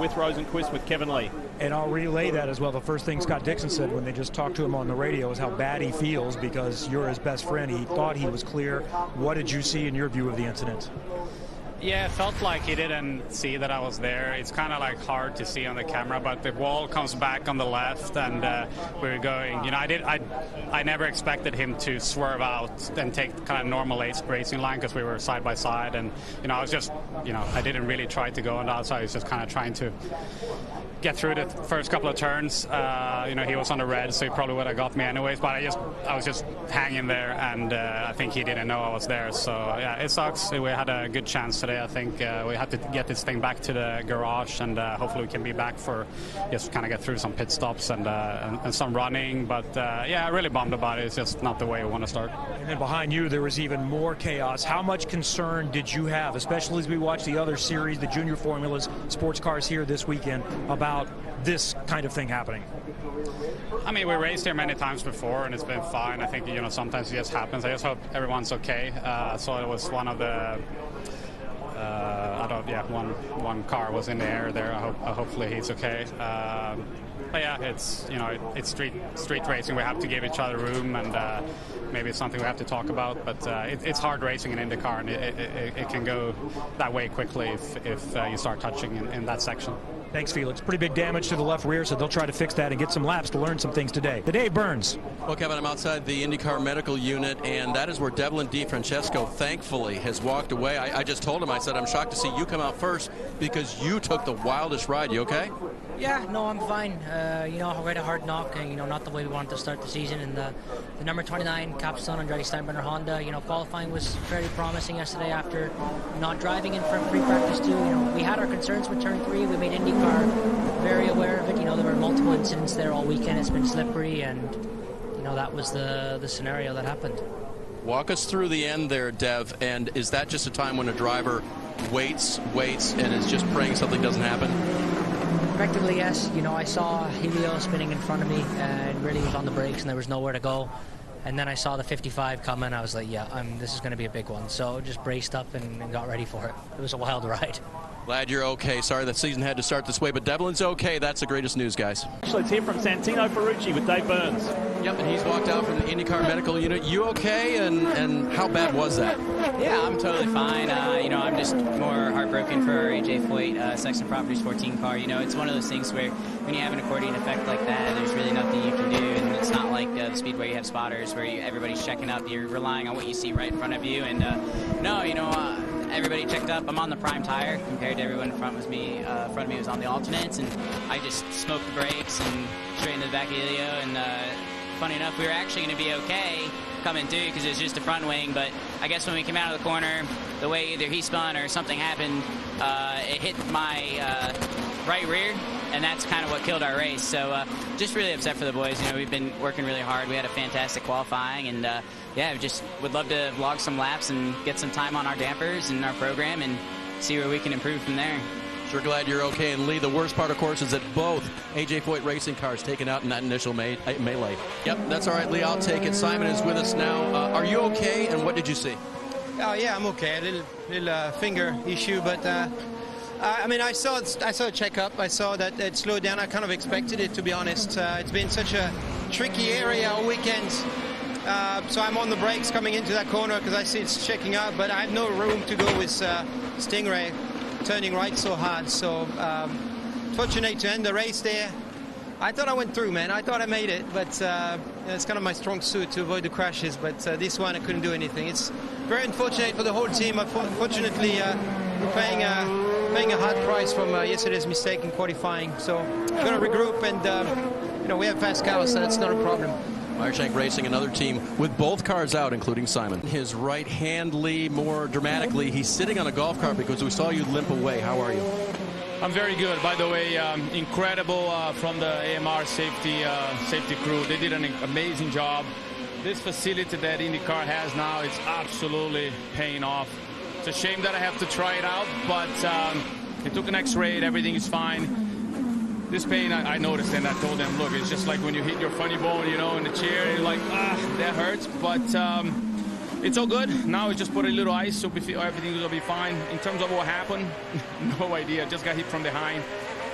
with Rosenquist, with Kevin Lee. And I'll relay that as well. The first thing Scott Dixon said when they just talked to him on the radio is how bad he feels because you're his best friend. He thought he was clear. What did you see in your view of the incident? Yeah, it felt like he didn't see that I was there. It's kind of like hard to see on the camera, but the wall comes back on the left, and we were going. You know, I never expected him to swerve out and take kind of normal racing line because we were side by side, and you know, I was just, you know, I didn't really try to go on the outside. I was just kind of trying to get through the first couple of turns. You know, he was on the red, so he probably would have got me anyways. But I was just hanging there, and I think he didn't know I was there. So yeah, it sucks. We had a good chance today. I think we had to get this thing back to the garage, and hopefully we can be back for just kind of get through some pit stops and some running. But yeah, really bummed about it. It's just not the way we want to start. And then behind you, there was even more chaos. How much concern did you have, especially as we watch the other series, the junior formulas, sports cars here this weekend, about this kind of thing happening? I mean, we raced here many times before, and it's been fine. I think, you know, sometimes it just happens. I just hope everyone's okay. So it was one of the, one car was in the air there. Hopefully he's okay. But yeah, it's, you know, it's street racing. We have to give each other room, and maybe it's something we have to talk about. But it's hard racing in IndyCar, and it can go that way quickly if you start touching in that section. Thanks, Felix. Pretty big damage to the left rear, so they'll try to fix that and get some laps to learn some things today. The Dave Burns. Well, Kevin, I'm outside the IndyCar medical unit, and that is where Devlin DeFrancesco, thankfully, has walked away. I just told him, I said, I'm shocked to see you come out first because you took the wildest ride. You okay? Yeah, no, I'm fine. You know, I had a hard knock, you know, not the way we wanted to start the season. And the number 29 capstone Andretti Steinbrenner Honda, you know, qualifying was very promising yesterday after not driving in for pre-practice too. You know, we had our concerns with turn 3. We made IndyCar very aware of it. You know, there were multiple incidents there all weekend. It's been slippery, and, you know, that was the scenario that happened. Walk us through the end there, Dev, and is that just a time when a driver waits, and is just praying something doesn't happen? Effectively, yes. You know, I saw Helio spinning in front of me and really was on the brakes and there was nowhere to go. And then I saw the 55 coming. I was like, yeah, this is going to be a big one. So just braced up and got ready for it. It was a wild ride. Glad you're okay. Sorry that season had to start this way, but Devlin's okay. That's the greatest news, guys. Actually, it's here from Santino Ferrucci with Dave Burns. Yep, and he's walked out from the IndyCar medical unit. You okay? And how bad was that? Yeah, I'm totally fine. You know, I'm just more heartbroken for our AJ Foyt Sexton Properties 14 car. You know, it's one of those things where when you have an accordion effect like that, there's really nothing you can do. And it's not like the Speedway you have spotters where everybody's checking up. You're relying on what you see right in front of you. And no, you know, everybody checked up. I'm on the prime tire compared to everyone in front of me was on the alternates, and I just smoked the brakes and straight into the back of Helio. And funny enough, we were actually going to be okay coming through because it was just a front wing. But I guess when we came out of the corner, the way either he spun or something happened, it hit my right rear, and that's kind of what killed our race. So just really upset for the boys. You know, we've been working really hard. We had a fantastic qualifying, and yeah, just would love to vlog some laps and get some time on our dampers and our program and see where we can improve from there. Sure glad you're okay. And Lee, the worst part, of course, is that both AJ Foyt racing cars taken out in that initial melee. Yep, that's all right, Lee. I'll take it. Simon is with us now. Are you okay, and what did you see? Oh, yeah, I'm okay. A little finger issue, but I mean, I saw a checkup. I saw that it slowed down. I kind of expected it, to be honest. It's been such a tricky area all weekend. So I'm on the brakes coming into that corner because I see it's checking out, but I have no room to go with Stingray turning right so hard. So fortunate to end the race there. I thought I went through, man. I thought I made it, but it's kind of my strong suit to avoid the crashes. But this one, I couldn't do anything. It's very unfortunate for the whole team. Unfortunately, we're paying a hard price from yesterday's mistake in qualifying. So we're going to regroup, and you know, we have fast cars, so that's not a problem. Meyershank Racing, another team with both cars out, including Simon. His right hand, Lee, more dramatically, he's sitting on a golf cart because we saw you limp away. How are you? I'm very good. By the way, incredible from the AMR safety crew. They did an amazing job. This facility that IndyCar has now, it's absolutely paying off. It's a shame that I have to try it out, but they took an X-ray, everything is fine. This pain, I noticed, and I told them, look, it's just like when you hit your funny bone, you know, in the chair, you're like, that hurts, but it's all good. Now we just put a little ice, so everything will be fine. In terms of what happened, no idea. Just got hit from behind.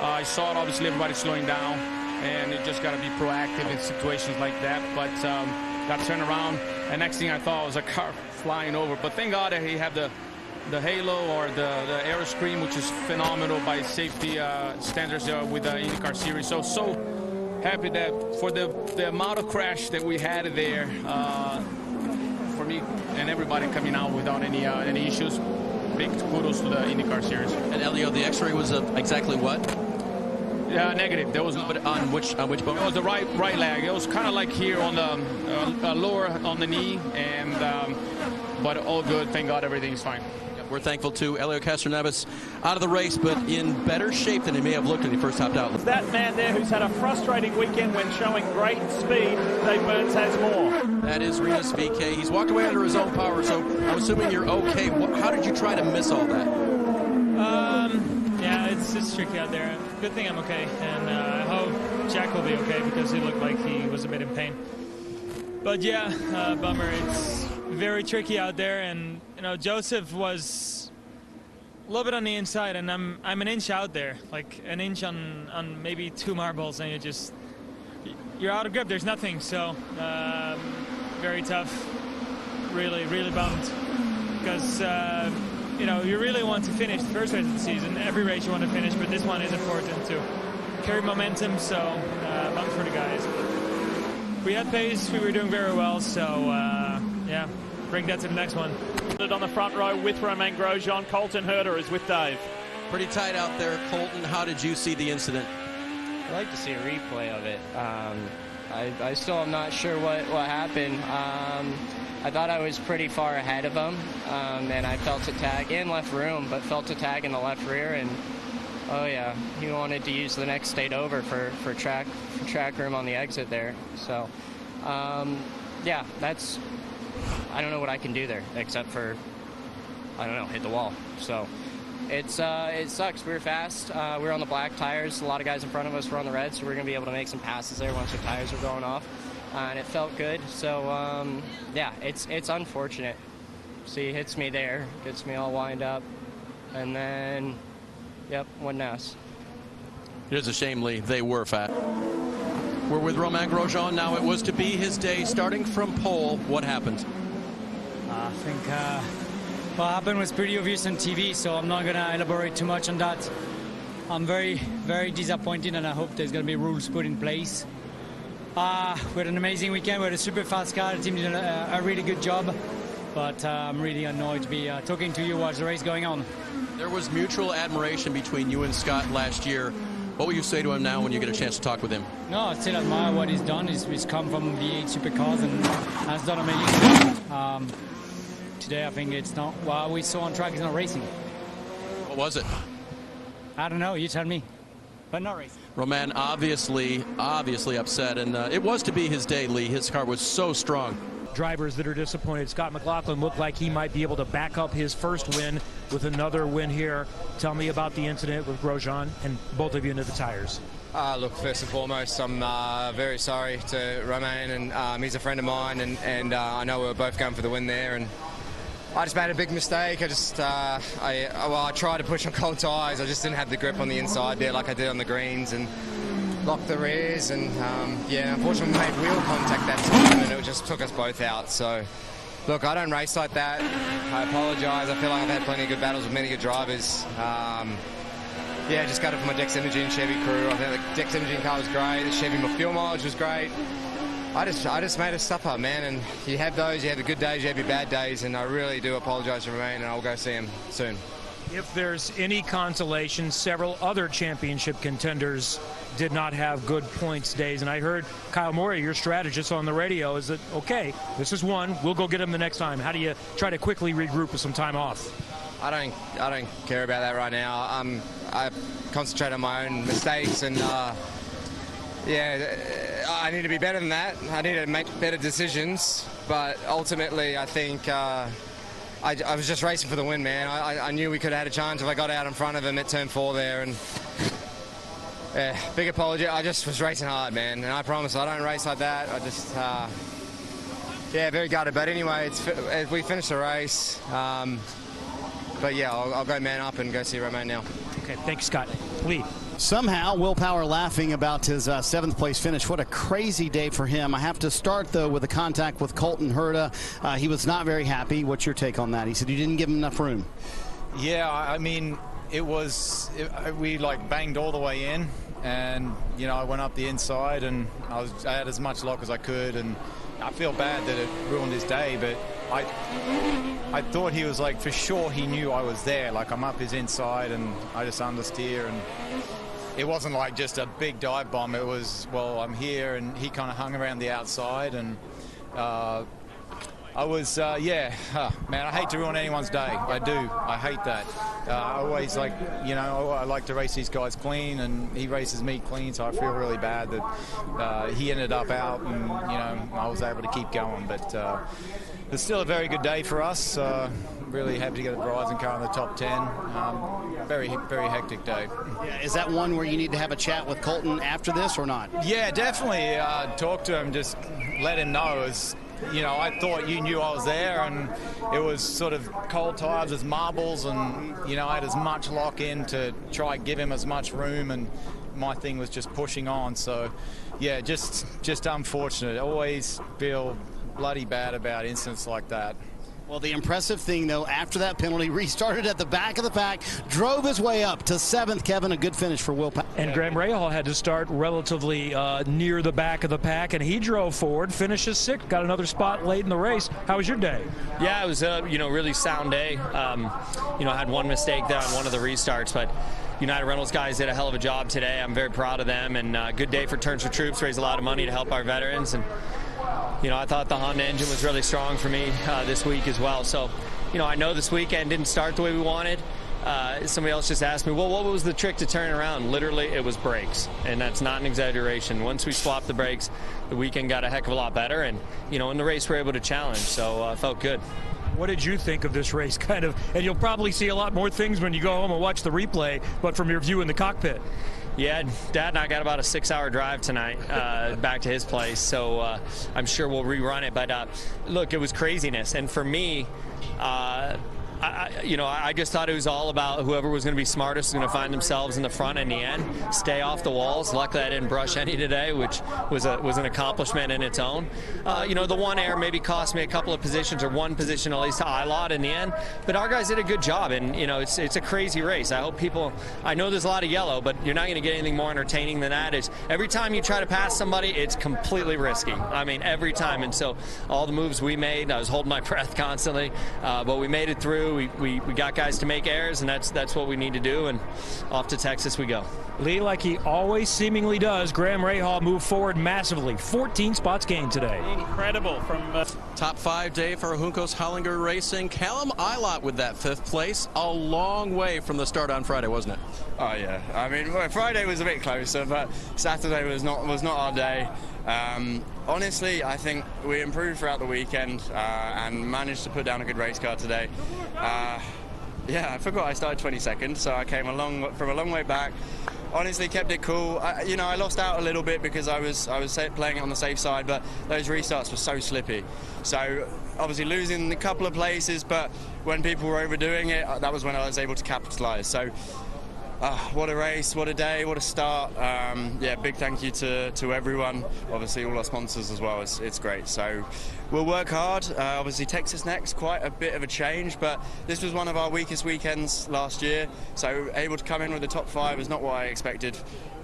I saw it, obviously everybody's slowing down, and you just got to be proactive in situations like that. But got turned around, and next thing I thought was a car flying over. But thank God that he had the halo or the aero screen, which is phenomenal by safety standards with the IndyCar series. So happy that for the amount of crash that we had there, for me and everybody coming out without any issues. Big kudos to the IndyCar series. And Elio, the X-ray was exactly what? Yeah, negative. There was But on which bone? It was the right leg. It was kind of like here on the lower on the knee, and but all good. Thank God, everything's fine. We're thankful to Elio Castroneves out of the race, but in better shape than he may have looked when he first hopped out. That man there who's had a frustrating weekend when showing great speed, Dave Burns has more. That is Rinus VK. He's walked away under his own power, so I'm assuming you're okay. How did you try to miss all that? Yeah, it's tricky out there. Good thing I'm okay, and I hope Jack will be okay because he looked like he was a bit in pain. But yeah, bummer. It's very tricky out there, and you know Joseph was a little bit on the inside, and I'm an inch out there, like an inch on maybe 2 marbles, and you're out of grip. There's nothing, so very tough. Really bummed because you know you really want to finish the first race of the season. Every race you want to finish, but this one is important to carry momentum. So bummed for the guys. We had pace. We were doing very well. So yeah. Bring that to the next one. On the front row with Romain Grosjean, Colton Herter is with Dave. Pretty tight out there. Colton, how did you see the incident? I'd like to see a replay of it. I still am not sure what happened. I thought I was pretty far ahead of him, and I felt a tag in left room, but felt a tag in the left rear, and oh yeah, he wanted to use the next state over for track room on the exit there. So yeah, I don't know what I can do there except for, I don't know, hit the wall. So it sucks. We were fast. We were on the black tires. A lot of guys in front of us were on the red, so we're going to be able to make some passes there once the tires were going off. And it felt good. So yeah, it's unfortunate. See, he hits me there, gets me all wind up, and then, yep, one NAS. It is a shame, Lee. They were fast. We're with Romain Grosjean now. It was to be his day, starting from pole. What happened? I think what happened was pretty obvious on TV, so I'm not going to elaborate too much on that. I'm very disappointed, and I hope there's going to be rules put in place. We had an amazing weekend. We had a super fast car. The team did a really good job, but I'm really annoyed to be talking to you while the race going on. There was mutual admiration between you and Scott last year. What will you say to him now when you get a chance to talk with him? No, I still admire what he's done. He's come from V8 supercars and has done amazing. Today, I think it's not what we saw on track. Is not racing. What was it? I don't know. You tell me. But not racing. Romain obviously upset, and it was to be his day, Lee. His car was so strong. Drivers that are disappointed. Scott McLaughlin looked like he might be able to back up his first win with another win here. Tell me about the incident with Grosjean and both of you into the tires. Look, first and foremost, I'm very sorry to Romain, and he's a friend of mine, and I know we were both going for the win there, and I just made a big mistake. I tried to push on cold tyres. I just didn't have the grip on the inside there like I did on the greens, and locked the rears, and yeah, unfortunately we made wheel contact that time, and it just took us both out. So look, I don't race like that. I apologise. I feel like I've had plenty of good battles with many good drivers. Yeah, just got it from my Dex Energy and Chevy crew. I think the Dex Energy car was great. The Chevy fuel mileage was great. I just made a stuff up, man, and you have those, you have the good days, you have your bad days, and I really do apologise to Romain, and I'll go see him soon. If there's any consolation, several other championship contenders did not have good points days, and I heard Kyle Morey, your strategist, on the radio, is that, okay, this is one, we'll go get him the next time. How do you try to quickly regroup with some time off? I don't care about that right now. I concentrate on my own mistakes, and yeah, I need to be better than that. I need to make better decisions, but ultimately I think I was just racing for the win, man. I knew we could have had a chance if I got out in front of him at turn 4 there, and yeah, big apology. I just was racing hard, man, and I promise I don't race like that. I just yeah, very gutted, but anyway, we finished the race. But yeah, I'll go man up and go see Romain now. Okay, thanks, Scott. Lee. Somehow, Will Power laughing about his 7th place finish. What a crazy day for him. I have to start, though, with a contact with Colton Herta. He was not very happy. What's your take on that? He said you didn't give him enough room. Yeah, I mean, we like banged all the way in, and I went up the inside, and I had as much luck as I could, and I feel bad that it ruined his day, but I thought he was like, for sure he knew I was there. Like, I'm up his inside, and I just understeer, and it wasn't like just a big dive bomb. It was, well, I'm here, and he kind of hung around the outside, and I was, man, I hate to ruin anyone's day. I do. I hate that. I always I like to race these guys clean, and he races me clean, so I feel really bad that he ended up out, and, I was able to keep going. But it's still a very good day for us. Really happy to get a Verizon car in the top 10. Very, very hectic day. Yeah, is that one where you need to have a chat with Colton after this or not? Yeah, definitely. Talk to him, just let him know. I thought you knew I was there, and it was sort of cold tires as marbles, and I had as much lock in to try and give him as much room, and my thing was just pushing on. So yeah, just unfortunate. I always feel bloody bad about incidents like that. Well, the impressive thing, though, after that penalty, restarted at the back of the pack, drove his way up to 7th. Kevin, a good finish for Will Power. And Graham Rahal had to start relatively near the back of the pack, and he drove forward, finishes 6th, got another spot late in the race. How was your day? Yeah, it was a really sound day. I had one mistake there on one of the restarts, but United Rentals guys did a hell of a job today. I'm very proud of them, and good day for Turns for Troops, raised a lot of money to help our veterans. And I thought the Honda engine was really strong for me this week as well. So, I know this weekend didn't start the way we wanted. Somebody else just asked me, well, what was the trick to turn around? Literally, it was brakes, and that's not an exaggeration. Once we swapped the brakes, the weekend got a heck of a lot better, and, in the race, we're able to challenge, so felt good. What did you think of this race, kind of? And you'll probably see a lot more things when you go home and watch the replay, but from your view in the cockpit. Yeah, Dad and I got about a 6-hour drive tonight back to his place, so I'm sure we'll rerun it. But look, it was craziness, and for me, I just thought it was all about whoever was going to be smartest was going to find themselves in the front in the end, stay off the walls. Luckily, I didn't brush any today, which was an accomplishment in its own. The one error maybe cost me a couple of positions, or one position at least to I-lot in the end, but our guys did a good job, and it's a crazy race. I hope people, I know there's a lot of yellow, but you're not going to get anything more entertaining than that. Is every time you try to pass somebody, it's completely risky. I mean, every time, and so all the moves we made, I was holding my breath constantly, but we made it through. We got guys to make errors, and that's what we need to do, and off to Texas we go. Lee, like he always seemingly does, Graham Rahal moved forward massively. 14 spots gained today. Incredible from top 5 day for Juncos Hollinger Racing. Callum Ilott with that 5th place. A long way from the start on Friday, wasn't it? Oh yeah. I mean, Friday was a bit closer, but Saturday was not our day. Honestly, I think we improved throughout the weekend and managed to put down a good race car today. Yeah, I forgot I started 22nd, so I came from a long way back. Honestly, kept it cool. I lost out a little bit because I was playing it on the safe side, but those restarts were so slippy. So obviously losing a couple of places, but when people were overdoing it, that was when I was able to capitalize. So what a race, what a day, what a start. Yeah, big thank you to everyone, obviously all our sponsors as well. It's great. So we'll work hard. Obviously Texas next, quite a bit of a change, but this was one of our weakest weekends last year, so able to come in with the top 5 is not what I expected,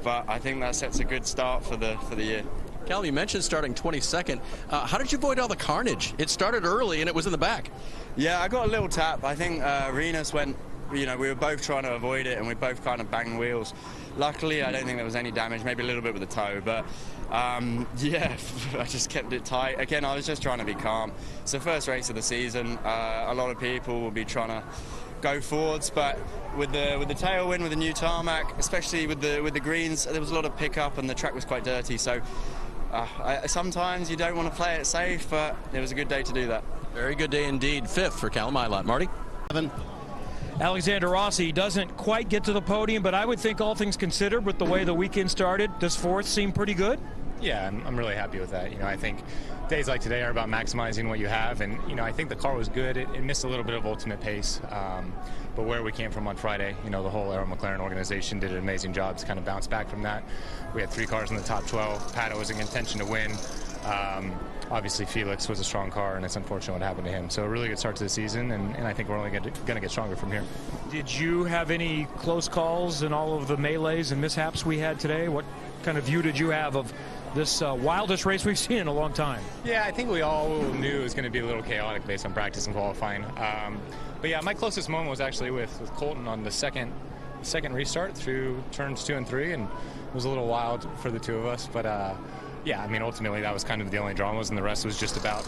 but I think that sets a good start for the year. Cal, you mentioned starting 22nd. How did you avoid all the carnage? It started early and it was in the back. Yeah, I got a little tap. I think Renus went, we were both trying to avoid it, and we both kind of banged wheels. Luckily, I don't think there was any damage, maybe a little bit with the toe, but yeah, I just kept it tight. Again, I was just trying to be calm. It's the first race of the season. A lot of people will be trying to go forwards, but with the tailwind, with the new tarmac, especially with the greens, there was a lot of pickup, and the track was quite dirty, so sometimes you don't want to play it safe, but it was a good day to do that. Very good day indeed. 5th for Callum Ilott. Marty? Alexander Rossi doesn't quite get to the podium, but I would think all things considered with the way the weekend started, does fourth seem pretty good? Yeah, I'm really happy with that. I think days like today are about maximizing what you have, and I think the car was good. It missed a little bit of ultimate pace, but where we came from on Friday, the whole Arrow McLaren organization did an amazing job to kind of bounce back from that. We had 3 cars in the top 12. Pato was in contention to win. Obviously, Felix was a strong car, and it's unfortunate what happened to him. So a really good start to the season, and I think we're only going to get stronger from here. Did you have any close calls in all of the melees and mishaps we had today? What kind of view did you have of this wildest race we've seen in a long time? Yeah, I think we all knew it was going to be a little chaotic based on practice and qualifying. But yeah, my closest moment was actually with Colton on the second restart through turns 2 and 3, and it was a little wild for the two of us. But yeah, I mean, ultimately that was kind of the only dramas, and the rest was just about,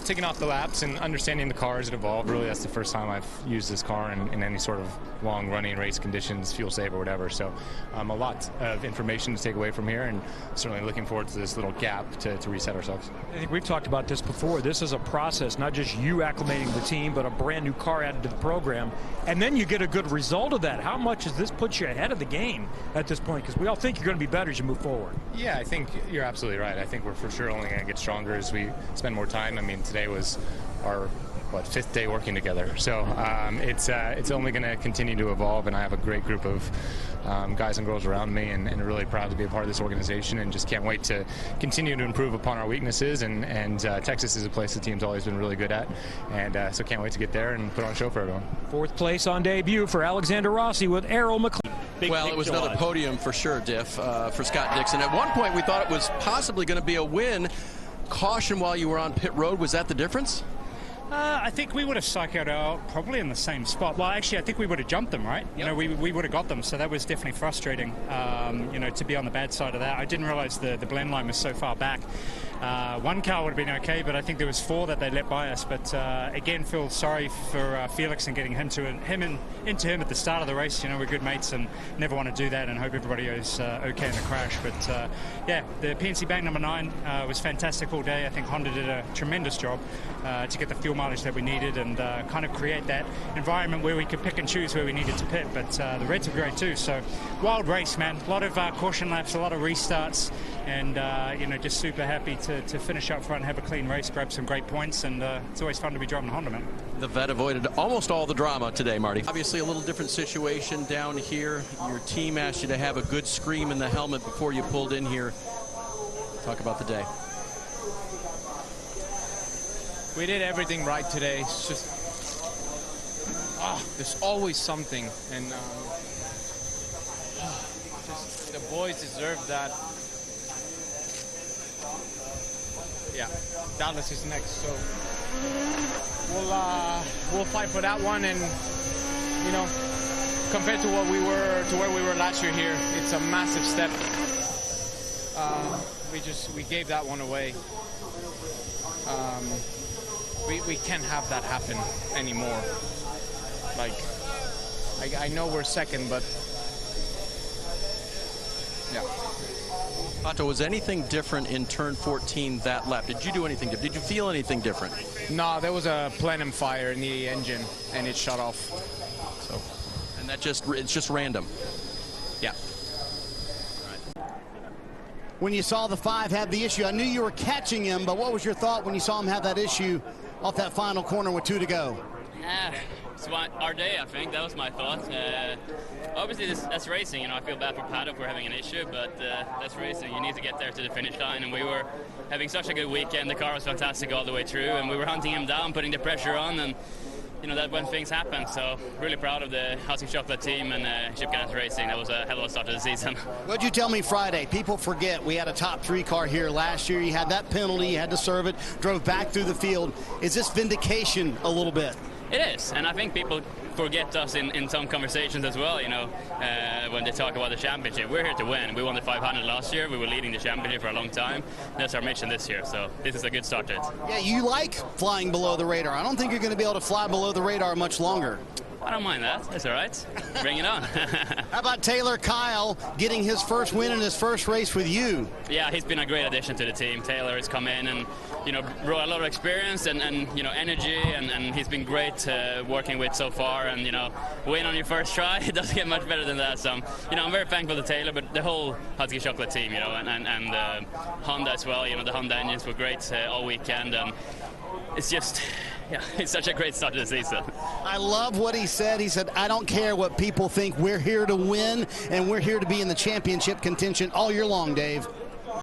taking off the laps and understanding the car as it evolved. Really, that's the first time I've used this car in any sort of long-running race conditions, fuel save or whatever. So a lot of information to take away from here, and certainly looking forward to this little gap to reset ourselves. I think we've talked about this before. This is a process, not just you acclimating the team, but a brand new car added to the program. And then you get a good result of that. How much does this put you ahead of the game at this point? Because we all think you're going to be better as you move forward. Yeah, I think you're absolutely right. I think we're for sure only going to get stronger as we spend more time. I mean, today was our 5th day working together, so it's only going to continue to evolve, and I have a great group of guys and girls around me, and really proud to be a part of this organization, and just can't wait to continue to improve upon our weaknesses, and Texas is a place the team's always been really good at, and so can't wait to get there and put on a show for everyone. 4th place on debut for Alexander Rossi with Arrow McLaren. Well, it was another podium for sure, Diff, for Scott Dixon. At one point we thought it was possibly going to be a win. Caution while you were on pit road, was that the difference? I think we would have cycled out probably in the same spot. Well, actually, I think we would have jumped them, right? Yep. We would have got them, so that was definitely frustrating, to be on the bad side of that. I didn't realize the blend line was so far back. One car would have been okay, but I think there was 4 that they let by us. But again, feel sorry for Felix and getting into him at the start of the race. We're good mates and never want to do that, and hope everybody is okay in the crash. But yeah, the PNC Bank number 9 was fantastic all day. I think Honda did a tremendous job to get the fuel mileage that we needed, and kind of create that environment where we could pick and choose where we needed to pit. But the Reds were great too. So wild race, man. A lot of caution laps, a lot of restarts, and just super happy to finish up front, have a clean race, grab some great points, and it's always fun to be driving a Honda, man. The vet avoided almost all the drama today, Marty. Obviously a little different situation down here. Your team asked you to have a good scream in the helmet before you pulled in here. Talk about the day. We did everything right today. It's just, there's always something, and just the boys deserve that. Yeah, Dallas is next, so we'll fight for that one, and compared to where we were last year here, it's a massive step. We gave that one away. We can't have that happen anymore. Like, I know we're second, but yeah. Pato, was anything different in turn 14 that lap? Did you do anything different? Did you feel anything different? No, there was a plenum fire in the engine, and it shut off. So, and it's just random. Yeah. When you saw the 5 have the issue, I knew you were catching him, but what was your thought when you saw him have that issue off that final corner with 2 to go? It's our day, I think. That was my thought. Obviously, that's racing. I feel bad for Pato for having an issue, but that's racing. You need to get there to the finish line, and we were having such a good weekend. The car was fantastic all the way through, and we were hunting him down, putting the pressure on, and that when things happen. So really proud of the Housing Chocolate team and Chip Ganassi Racing. That was a hell of a start to the season. What'd you tell me Friday? People forget we had a top 3 car here last year. You had that penalty, you had to serve it, drove back through the field. Is this vindication a little bit? It is, and I think people forget us in some conversations as well, when they talk about the championship. We're here to win. We won the 500 last year. We were leading the championship for a long time. That's our mission this year, so this is a good start to it. Yeah, you like flying below the radar. I don't think you're going to be able to fly below the radar much longer. I don't mind that. That's all right. Bring it on. How about Taylor Kyle getting his first win in his first race with you? Yeah, he's been a great addition to the team. Taylor has come in and, brought a lot of experience and energy, and he's been great working with so far. And, win on your first try, it doesn't get much better than that. So, I'm very thankful to Taylor, but the whole Husky Chocolate team, and Honda as well. The Honda engines were great all weekend. It's just, it's such a great start to the season. I love what he said. He said, I don't care what people think. We're here to win, and we're here to be in the championship contention all year long, Dave.